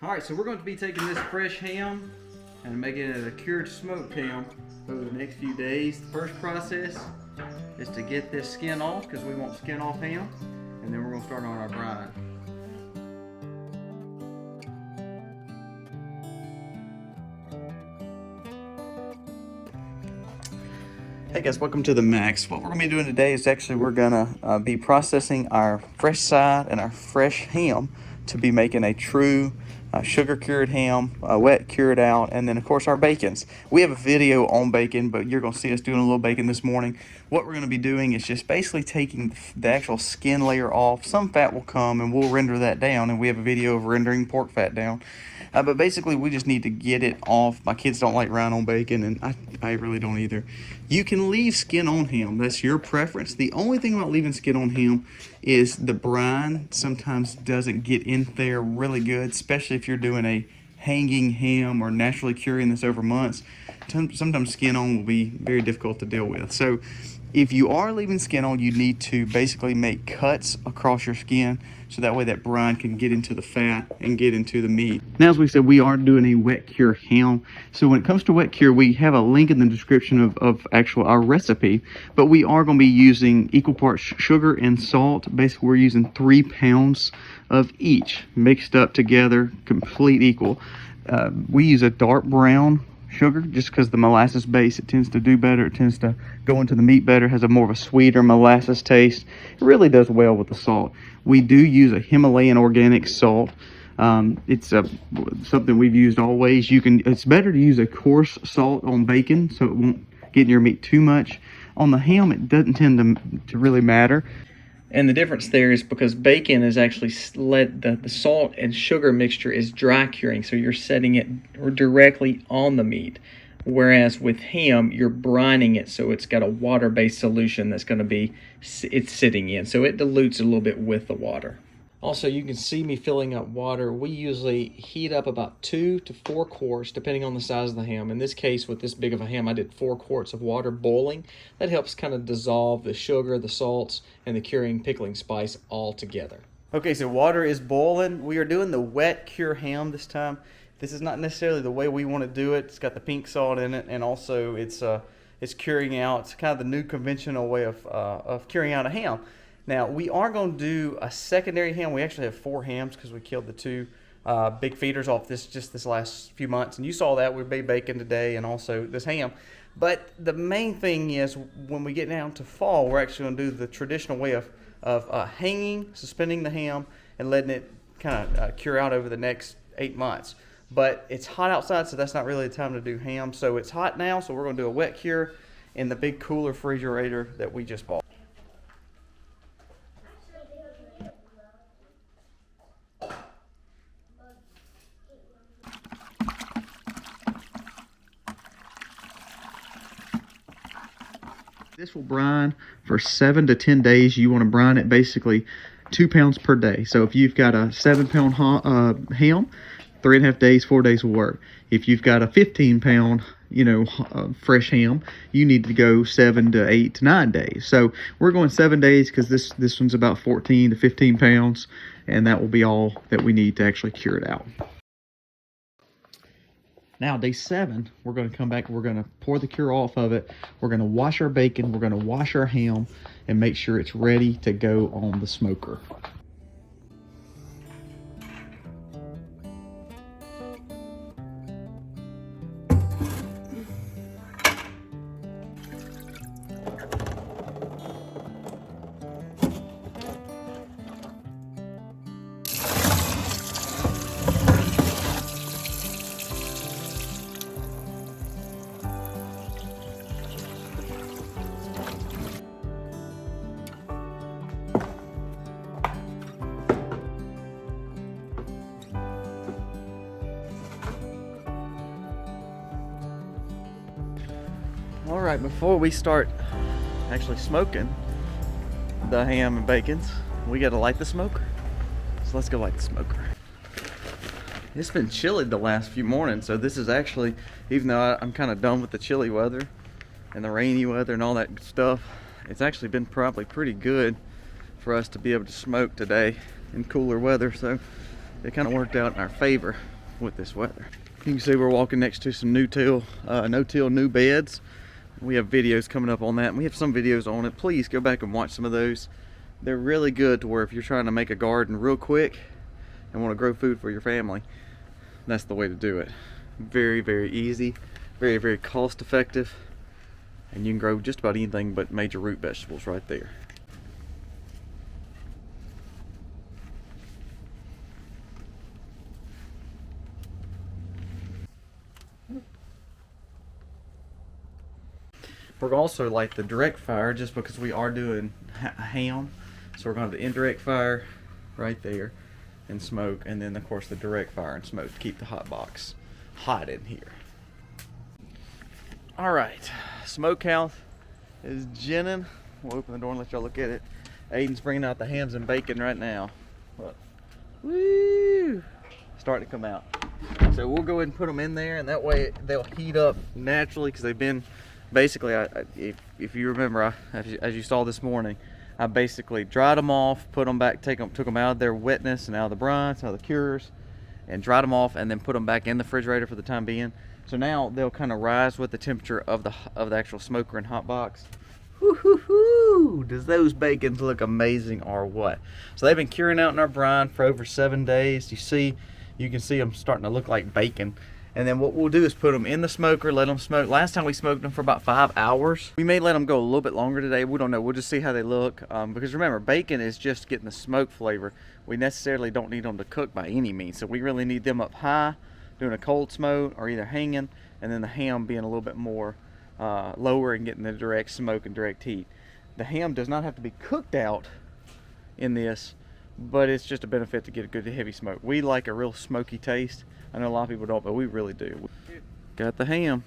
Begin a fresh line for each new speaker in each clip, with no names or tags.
Alright, so we're going to be taking this fresh ham and making it a cured smoked ham over the next few days. The first process is to get this skin off because we want skin off ham, and then we're going to start on our brine. Hey guys, welcome to the Max. What we're going to be doing today is actually we're going to be processing our fresh side and our fresh ham to be making a true sugar cured ham, wet cured out, and then of course our bacons. We have a video on bacon, but you're going to see us doing a little bacon this morning. What we're going to be doing is just basically taking the actual skin layer off. Some fat will come and we'll render that down, and we have a video of rendering pork fat down. But basically we just need to get it off. My kids don't like rind on bacon, and I really don't either. You can leave skin on ham. That's your preference. The only thing about leaving skin on ham is the brine sometimes doesn't get in there really good, especially if you're doing a hanging ham or naturally curing this over months. Sometimes skin on will be very difficult to deal with. So if you are leaving skin on, you need to basically make cuts across your skin so that way that brine can get into the fat and get into the meat. Now, as we said, we are doing a wet cure ham. So when it comes to wet cure, we have a link in the description of actual our recipe, but we are going to be using equal parts sugar and salt. Basically, we're using 3 pounds of each mixed up together, complete equal. We use a dark brown sugar just because the molasses base, it tends to do better. It tends to go into the meat better, has a more of a sweeter molasses taste. It really does well with the salt. We do use a Himalayan organic salt. It's something we've used always. It's better to use a coarse salt on bacon so it won't get in your meat too much. On the ham, it doesn't tend to really matter. And the difference there is because bacon is actually the salt and sugar mixture is dry curing, so you're setting it directly on the meat. Whereas with ham, you're brining it, so it's got a water-based solution that's going to be it's sitting in, so it dilutes a little bit with the water. Also, you can see me filling up water. We usually heat up about 2 to 4 quarts, depending on the size of the ham. In this case, with this big of a ham, I did 4 quarts of water boiling. That helps kind of dissolve the sugar, the salts, and the curing pickling spice all together. Okay, so water is boiling. We are doing the wet cure ham this time. This is not necessarily the way we want to do it. It's got the pink salt in it, and also it's curing out. It's kind of the new conventional way of curing out a ham. Now, we are going to do a secondary ham. We actually have 4 hams because we killed the 2 big feeders off this last few months. And you saw that with bacon today and also this ham. But the main thing is when we get down to fall, we're actually going to do the traditional way of hanging, suspending the ham, and letting it kind of cure out over the next 8 months. But it's hot outside, so that's not really the time to do ham. So it's hot now, so we're going to do a wet cure in the big cooler refrigerator that we just bought. This will brine for 7 to 10 days. You want to brine it basically 2 pounds per day. So if you've got a 7-pound ham, 3.5 days, 4 days will work. If you've got a 15-pound, fresh ham, you need to go 7 to 8 to 9 days. So we're going 7 days because this one's about 14 to 15 pounds, and that will be all that we need to actually cure it out. Now, day 7, we're going to come back, we're going to pour the cure off of it, we're going to wash our bacon, we're going to wash our ham, and make sure it's ready to go on the smoker. All right, before we start actually smoking the ham and bacons, we gotta light the smoker. So let's go light the smoker. It's been chilly the last few mornings, so this is actually, even though I'm kind of done with the chilly weather and the rainy weather and all that stuff, it's actually been probably pretty good for us to be able to smoke today in cooler weather. So it kind of worked out in our favor with this weather. You can see we're walking next to some no-till new beds. We have videos coming up on that, and we have some videos on it. Please go back and watch some of those. They're really good to where if you're trying to make a garden real quick and want to grow food for your family, that's the way to do it. Very, very easy, very, very cost effective, and you can grow just about anything but major root vegetables right there. We're gonna also light the direct fire just because we are doing ham. So we're gonna have the indirect fire right there and smoke, and then of course the direct fire and smoke to keep the hot box hot in here. All right, Smokehouse is ginning. We'll open the door and let y'all look at it. Aiden's bringing out the hams and bacon right now. Look, woo, starting to come out. So we'll go ahead and put them in there, and that way they'll heat up naturally because they've been basically, if you remember, as you saw this morning, I basically dried them off, put them back, took them out of their wetness and out of the brines, out of the cures, and dried them off, and then put them back in the refrigerator for the time being. So now they'll kind of rise with the temperature of the actual smoker and hot box. Woo-hoo-hoo! Does those bacons look amazing or what? So they've been curing out in our brine for over 7 days. You can see them starting to look like bacon. And then what we'll do is put them in the smoker, let them smoke. Last time we smoked them for about 5 hours. We may let them go a little bit longer today. We don't know. We'll just see how they look. Because remember, bacon is just getting the smoke flavor. We necessarily don't need them to cook by any means. So we really need them up high, doing a cold smoke or either hanging, and then the ham being a little bit more lower and getting the direct smoke and direct heat. The ham does not have to be cooked out in this, but it's just a benefit to get a good heavy smoke. We like a real smoky taste. I know a lot of people don't, but we really do. Got the ham.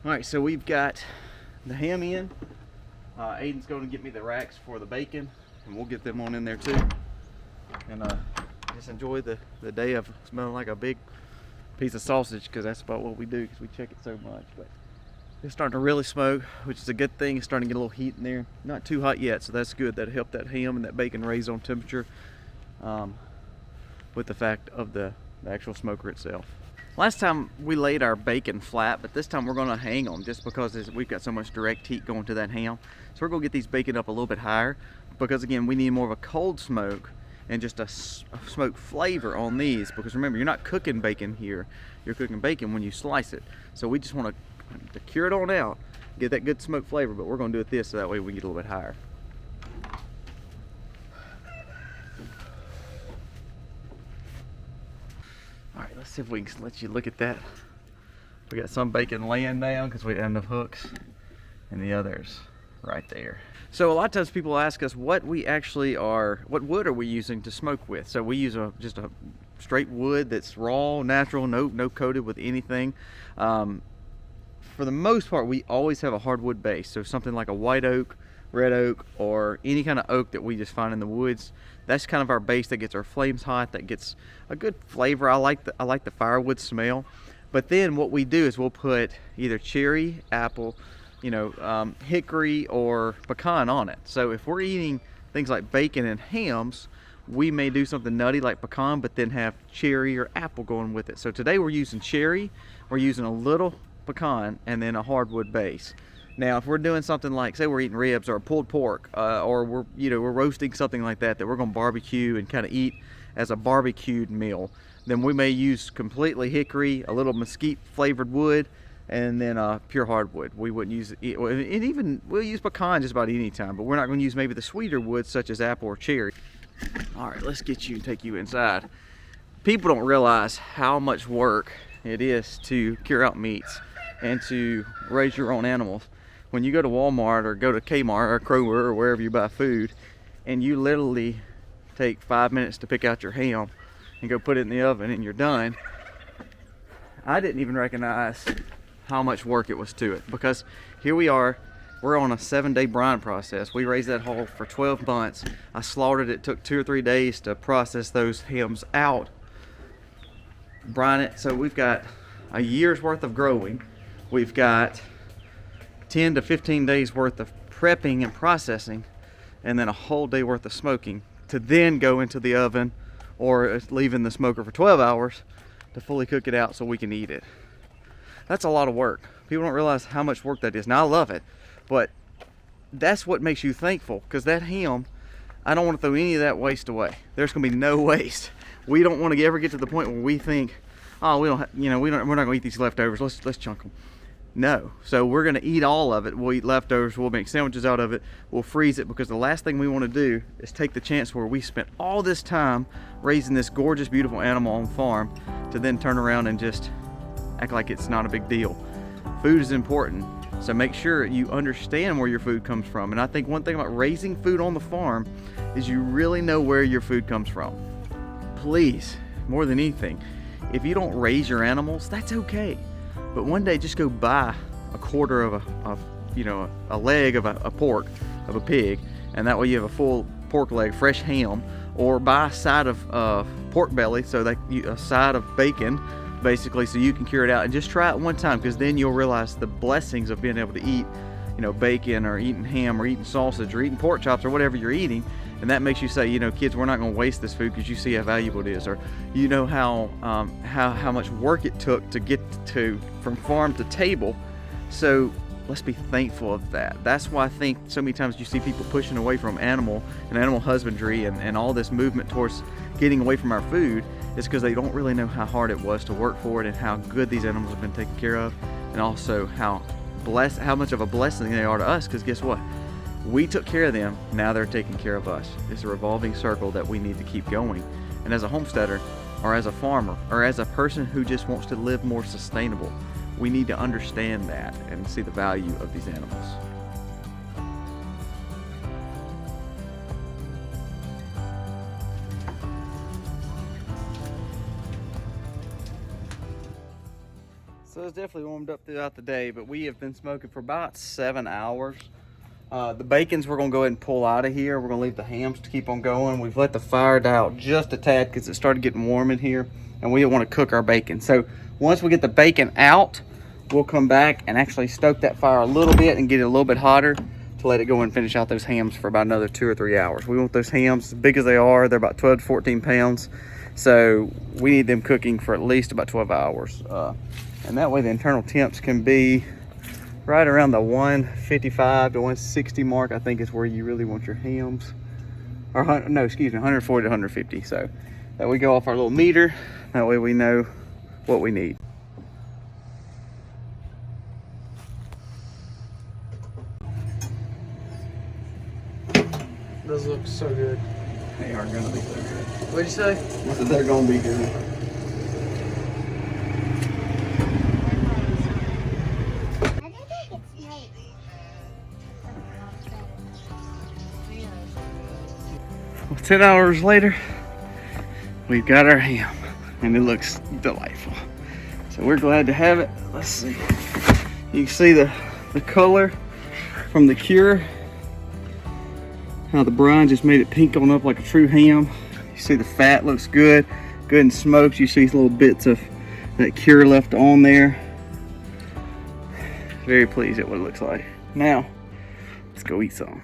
All right, so we've got the ham in. Aiden's going to get me the racks for the bacon, and we'll get them on in there too. And just enjoy the day of smelling like a big piece of sausage, because that's about what we do, because we check it so much. But it's starting to really smoke, which is a good thing. It's starting to get a little heat in there. Not too hot yet, so that's good. That'll help that ham and that bacon raise on temperature with the fact of the actual smoker itself. Last time we laid our bacon flat, but this time we're going to hang them just because we've got so much direct heat going to that ham. So we're going to get these bacon up a little bit higher because, again, we need more of a cold smoke and just a smoke flavor on these, because remember, you're not cooking bacon here, you're cooking bacon when you slice it. So we just want to cure it on out, get that good smoke flavor, but we're going to do it this so that way we can get a little bit higher. All right, let's see if we can let you look at that. We got some bacon laying down because we didn't have enough hooks, and the others right there. So a lot of times people ask us what wood are we using to smoke with. So we use just a straight wood that's raw, natural, no coated with anything. For the most part, we always have a hardwood base. So something like a white oak, red oak, or any kind of oak that we just find in the woods. That's kind of our base that gets our flames hot, that gets a good flavor. I like the firewood smell. But then what we do is we'll put either cherry, apple, hickory or pecan on it. So if we're eating things like bacon and hams, we may do something nutty like pecan, but then have cherry or apple going with it. So today we're using cherry, we're using a little pecan, and then a hardwood base. Now if we're doing something like, say we're eating ribs or pulled pork, or we're roasting something like that we're going to barbecue and kind of eat as a barbecued meal, then we may use completely hickory, a little mesquite flavored wood, and then pure hardwood. We wouldn't use it, and even we'll use pecan just about any time, but we're not going to use maybe the sweeter woods such as apple or cherry. All right, let's get you and take you inside. People don't realize how much work it is to cure out meats and to raise your own animals. When you go to Walmart or go to Kmart or Kroger or wherever you buy food, and you literally take 5 minutes to pick out your ham and go put it in the oven and you're done, I didn't even recognize how much work it was to it, because here we are We're on a 7-day brine process. We raised that hog for 12 months. I slaughtered it, took 2 or 3 days to process those hams out, brine it. So we've got a year's worth of growing. We've got 10 to 15 days worth of prepping and processing, and then a whole day worth of smoking to then go into the oven or leave in the smoker for 12 hours to fully cook it out so we can eat it. That's a lot of work. People don't realize how much work that is. Now I love it, but that's what makes you thankful, because that ham, I don't want to throw any of that waste away. There's going to be no waste. We don't want to ever get to the point where we think, oh, we're not going to eat these leftovers. Let's chunk them. No. So we're going to eat all of it. We'll eat leftovers. We'll make sandwiches out of it. We'll freeze it, because the last thing we want to do is take the chance where we spent all this time raising this gorgeous, beautiful animal on the farm to then turn around and just act like it's not a big deal. Food is important. So make sure you understand where your food comes from. And I think one thing about raising food on the farm is you really know where your food comes from. Please, more than anything, if you don't raise your animals, that's okay. But one day just go buy a quarter of a leg of a pork, of a pig, and that way you have a full pork leg, fresh ham, or buy a side of pork belly, so that a side of bacon, basically, so you can cure it out, and just try it one time, because then you'll realize the blessings of being able to eat, bacon, or eating ham, or eating sausage, or eating pork chops, or whatever you're eating. And that makes you say, kids, we're not going to waste this food, because you see how valuable it is, or how much work it took to get from farm to table. So let's be thankful of that. That's why I think so many times you see people pushing away from animal husbandry and all this movement towards getting away from our food, is because they don't really know how hard it was to work for it, and how good these animals have been taken care of, and also how much of a blessing they are to us, because guess what? We took care of them, now they're taking care of us. It's a revolving circle that we need to keep going. And as a homesteader, or as a farmer, or as a person who just wants to live more sustainable, we need to understand that and see the value of these animals. So it's definitely warmed up throughout the day, but we have been smoking for about 7 hours. The bacons we're going to go ahead and pull out of here. We're going to leave the hams to keep on going. We've let the fire die out just a tad because it started getting warm in here, and we don't want to cook our bacon. So once we get the bacon out, we'll come back and actually stoke that fire a little bit and get it a little bit hotter to let it go and finish out those hams for about another 2 or 3 hours. We want those hams, as big as they are, they're about 12 to 14 pounds. So we need them cooking for at least about 12 hours. And that way the internal temps can be right around the 155 to 160 mark, I think, is where you really want your hams. Or no, excuse me, 140 to 150. So that we go off our little meter. That way we know what we need.
Those look so good.
They are gonna be so good.
What'd you say?
I said they're gonna be good. Well, 10 hours later, we've got our ham, and it looks delightful. So we're glad to have it. Let's see. You can see the color from the cure. How the brine just made it pink on up like a true ham. You see the fat looks good and smoked. You see little bits of that cure left on there. Very pleased at what it looks like. Now, let's go eat some.